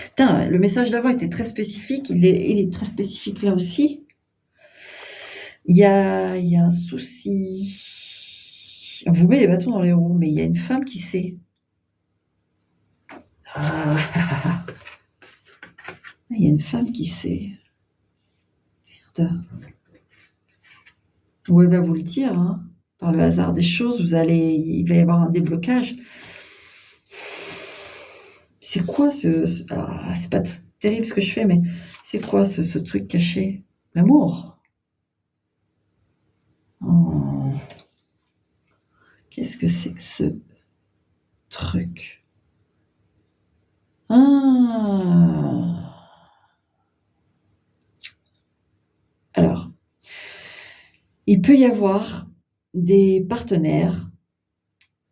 Putain, le message d'avant était très spécifique, il est très spécifique là aussi. Il y a un souci. On vous met des bâtons dans les roues, mais il y a une femme qui sait. Ah. Il y a une femme qui sait. Merde. Ou elle va vous le dire, hein. Par le hasard des choses, il va y avoir un déblocage. C'est quoi alors, c'est pas terrible ce que je fais, mais c'est quoi ce truc caché? L'amour. Oh. Qu'est-ce que c'est que ce truc? Ah. Alors, il peut y avoir des partenaires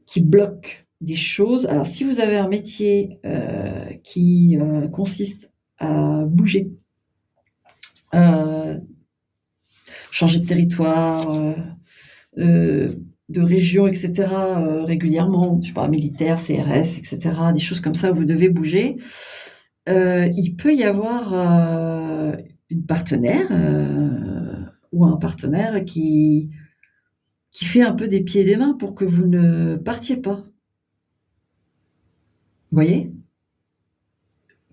qui bloquent des choses. Alors, si vous avez un métier qui consiste à bouger, changer de territoire, de région, etc., régulièrement, je sais pas, militaire, CRS, etc., des choses comme ça où vous devez bouger, il peut y avoir une partenaire ou un partenaire qui fait un peu des pieds et des mains pour que vous ne partiez pas. Vous voyez?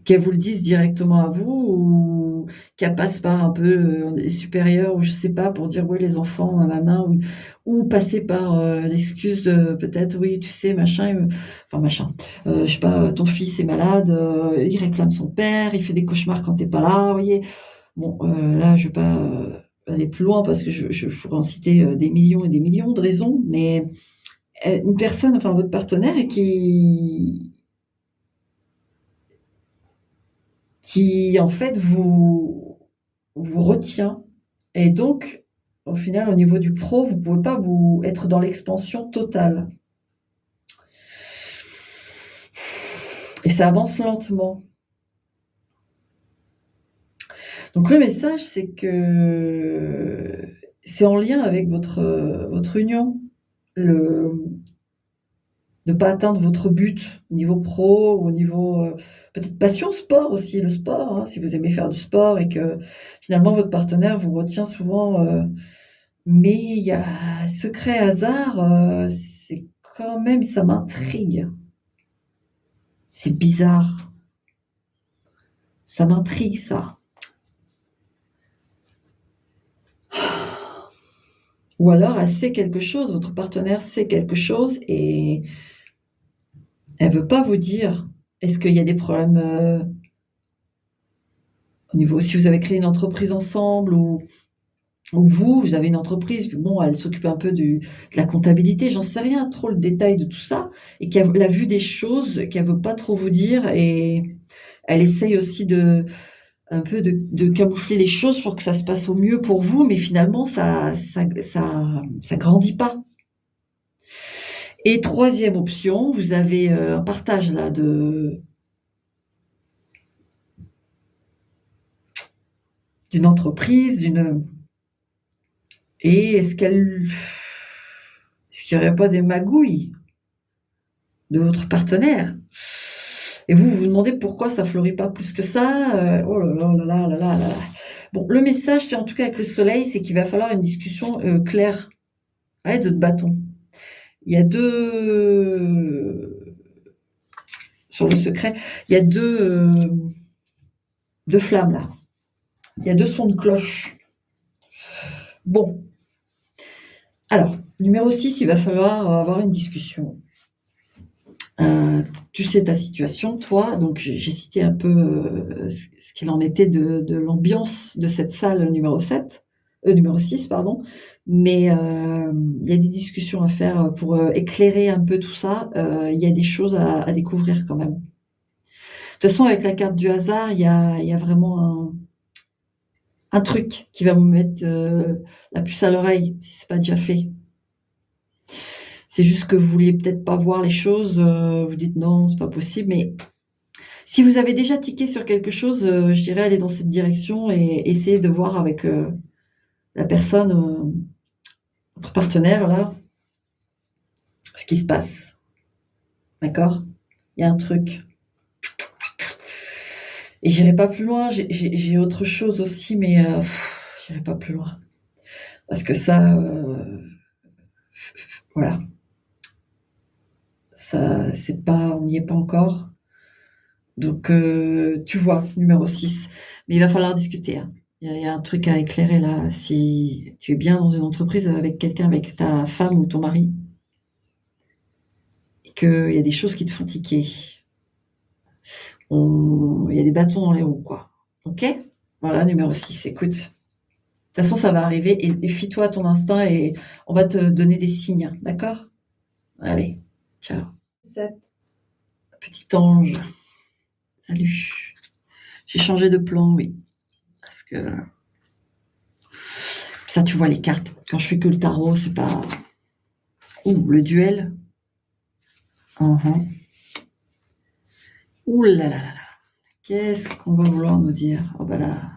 Qu'elle vous le dise directement à vous ou qu'elle passe par un peu les supérieurs ou je sais pas pour dire oui les enfants nanana ou passer par l'excuse de peut-être oui tu sais machin enfin machin je sais pas ton fils est malade il réclame son père il fait des cauchemars quand t'es pas là vous voyez bon là je vais pas aller plus loin parce que je pourrais en citer des millions et des millions de raisons mais une personne enfin votre partenaire qui en fait vous retient et donc au final au niveau du pro vous pouvez pas vous être dans l'expansion totale et ça avance lentement. Donc le message c'est que c'est en lien avec votre union, de pas atteindre votre but au niveau pro ou au niveau peut-être passion sport aussi, le sport, hein, si vous aimez faire du sport et que finalement votre partenaire vous retient souvent, mais il y a secret hasard, c'est quand même ça m'intrigue. C'est bizarre. Ça m'intrigue ça. Ou alors elle sait quelque chose, votre partenaire sait quelque chose et elle veut pas vous dire. Est-ce qu'il y a des problèmes, au niveau si vous avez créé une entreprise ensemble ou vous avez une entreprise, puis bon, elle s'occupe un peu de la comptabilité, j'en sais rien trop le détail de tout ça et qu'elle a vu des choses qu'elle veut pas trop vous dire et elle essaye aussi un peu de camoufler les choses pour que ça se passe au mieux pour vous, mais finalement ça grandit pas. Et troisième option, vous avez un partage là d'une entreprise, et est-ce qu'il n'y aurait pas des magouilles de votre partenaire? Et vous vous demandez pourquoi ça fleurit pas plus que ça. Oh là là là là là là là. Bon, le message, c'est en tout cas avec le soleil, c'est qu'il va falloir une discussion claire. Ouais, de bâton. Il y a sur le secret, il y a deux flammes là. Il y a deux sons de cloche. Bon. Alors, numéro 6, il va falloir avoir une discussion. Tu sais ta situation, toi, donc j'ai cité un peu ce qu'il en était de l'ambiance de cette salle numéro 6, pardon. Mais il y a des discussions à faire pour éclairer un peu tout ça. Il y a des choses à découvrir quand même. De toute façon, avec la carte du hasard, il y a vraiment un truc qui va vous mettre la puce à l'oreille, si c'est pas déjà fait. C'est juste que vous vouliez peut-être pas voir les choses, vous dites non, c'est pas possible. Mais si vous avez déjà tiqué sur quelque chose, je dirais aller dans cette direction et essayer de voir avec la personne, votre partenaire là, ce qui se passe. D'accord? Il y a un truc. Et j'irai pas plus loin. J'ai autre chose aussi, mais j'irai pas plus loin parce que ça, voilà. Ça, c'est pas, on n'y est pas encore. Donc, tu vois, numéro 6. Mais il va falloir discuter, hein. Il y a un truc à éclairer là. Si tu es bien dans une entreprise avec quelqu'un, avec ta femme ou ton mari, et qu'il y a des choses qui te font tiquer, il y a des bâtons dans les roues, quoi. Ok? Voilà, numéro 6. Écoute, de toute façon, ça va arriver et fie-toi à ton instinct et on va te donner des signes, d'accord? Allez, ciao. 7. Petit ange. Salut. J'ai changé de plan, oui. Parce que ça, tu vois les cartes. Quand je fais que le tarot, c'est pas. Ouh, le duel. Ouh là là là là. Qu'est-ce qu'on va vouloir nous dire? Oh bah là,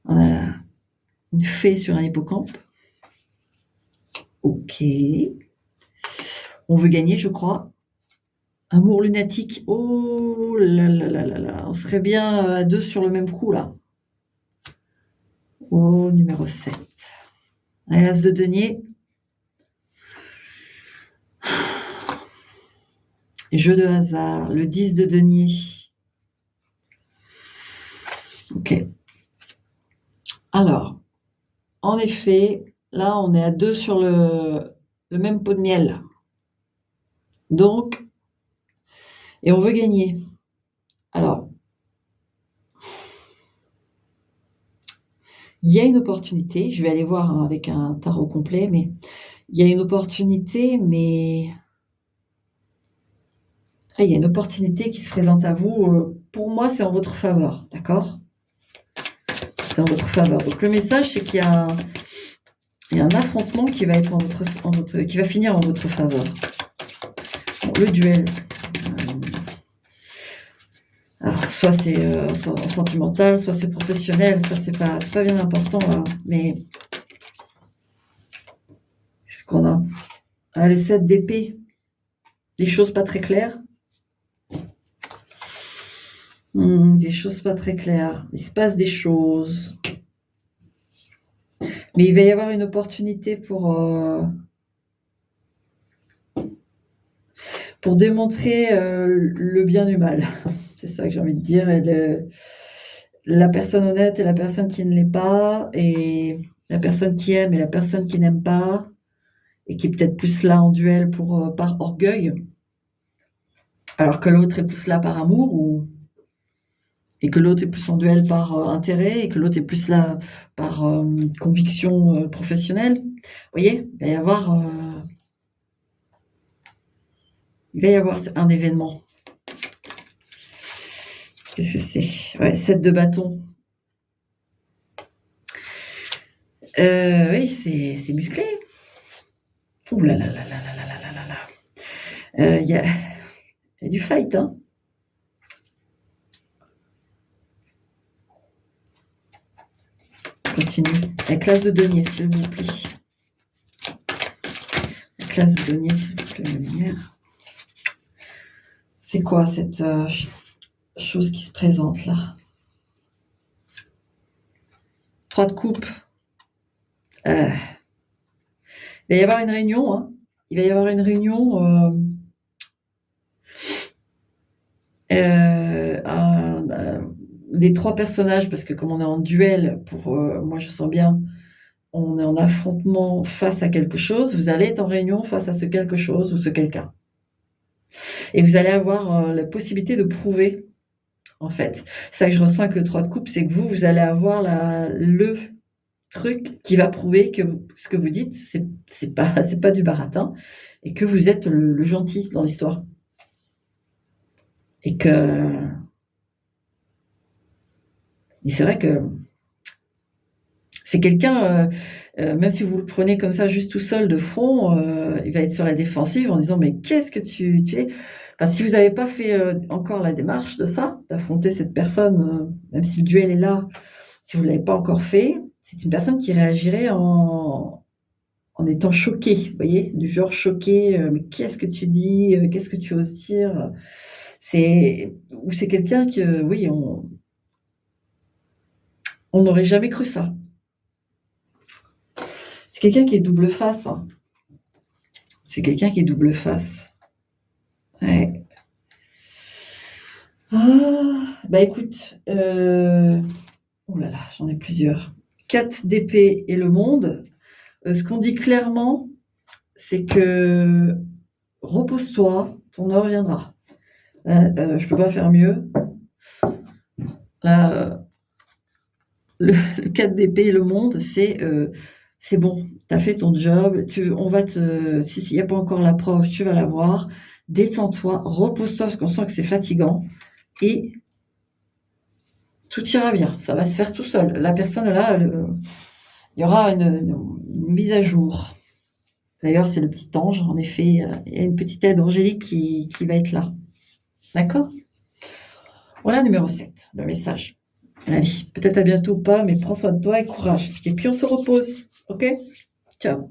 on a une fée sur un hippocampe. Ok. On veut gagner, je crois. Amour lunatique. Oh là là là là là. On serait bien à deux sur le même coup, là. Oh, numéro 7. As de denier. Jeu de hasard. Le 10 de denier. Ok. Alors, en effet, là, on est à deux sur le même pot de miel. Donc, et on veut gagner. Alors, il y a une opportunité. Je vais aller voir hein, avec un tarot complet, mais il y a une opportunité, mais il y a une opportunité qui se présente à vous. Pour moi, c'est en votre faveur, d'accord? C'est en votre faveur. Donc le message, c'est qu'il y a un affrontement qui va être qui va finir en votre faveur. Bon, le duel. Alors, soit c'est sentimental, soit c'est professionnel. Ça, c'est pas bien important, là. Mais qu'est-ce qu'on a? Ah, les 7 d'épée. Des choses pas très claires. Des choses pas très claires. Il se passe des choses. Mais il va y avoir une opportunité pour démontrer le bien du mal. C'est ça que j'ai envie de dire. Et la personne honnête et la personne qui ne l'est pas. Et la personne qui aime et la personne qui n'aime pas. Et qui est peut-être plus là en duel par orgueil. Alors que l'autre est plus là par amour. Et que l'autre est plus en duel par intérêt. Et que l'autre est plus là par conviction professionnelle. Vous voyez, il va y avoir un événement. Qu'est-ce que c'est? Ouais, 7 de bâton. Oui, c'est musclé. Ouh là là là là là là là là là. Il y a du fight, hein. Continue. La classe de denier, s'il vous plaît. La classe de denier, s'il vous plaît, la lumière. C'est quoi cette chose qui se présente là? 3 de coupe. Il va y avoir une réunion, hein. Il va y avoir une réunion des 3 personnages, parce que comme on est en duel, moi je sens bien, on est en affrontement face à quelque chose, vous allez être en réunion face à ce quelque chose ou ce quelqu'un. Et vous allez avoir la possibilité de prouver, en fait. C'est ça que je ressens avec le 3 de coupe, c'est que vous allez avoir le truc qui va prouver que ce que vous dites, c'est pas du baratin, et que vous êtes le gentil dans l'histoire. Et c'est vrai que c'est quelqu'un, même si vous le prenez comme ça, juste tout seul de front, il va être sur la défensive en disant: «Mais qu'est-ce que tu fais?» Enfin, si vous n'avez pas fait encore la démarche de ça, d'affronter cette personne, même si le duel est là, si vous ne l'avez pas encore fait, c'est une personne qui réagirait en étant choquée, vous voyez? Du genre choquée, «Mais qu'est-ce que tu dis? Qu'est-ce que tu oses dire?» c'est quelqu'un que, oui, on n'aurait jamais cru ça. C'est quelqu'un qui est double face, hein. C'est quelqu'un qui est double face. Ouais. Bah écoute, oh là là, j'en ai plusieurs. 4 d'épée et le monde. Ce qu'on dit clairement, c'est que repose-toi, ton heure viendra. Je peux pas faire mieux. Là, le 4 d'épée et le monde, c'est bon, tu as fait ton job, s'il n'y a pas encore la preuve, tu vas l'avoir. Détends-toi, repose-toi parce qu'on sent que c'est fatigant et tout ira bien, ça va se faire tout seul. La personne là, il y aura une mise à jour. D'ailleurs, c'est le petit ange, en effet, il y a une petite aide angélique qui va être là. D'accord? Voilà numéro 7, le message. Allez, peut-être à bientôt ou pas, mais prends soin de toi et courage. Et puis on se repose, ok? Ciao.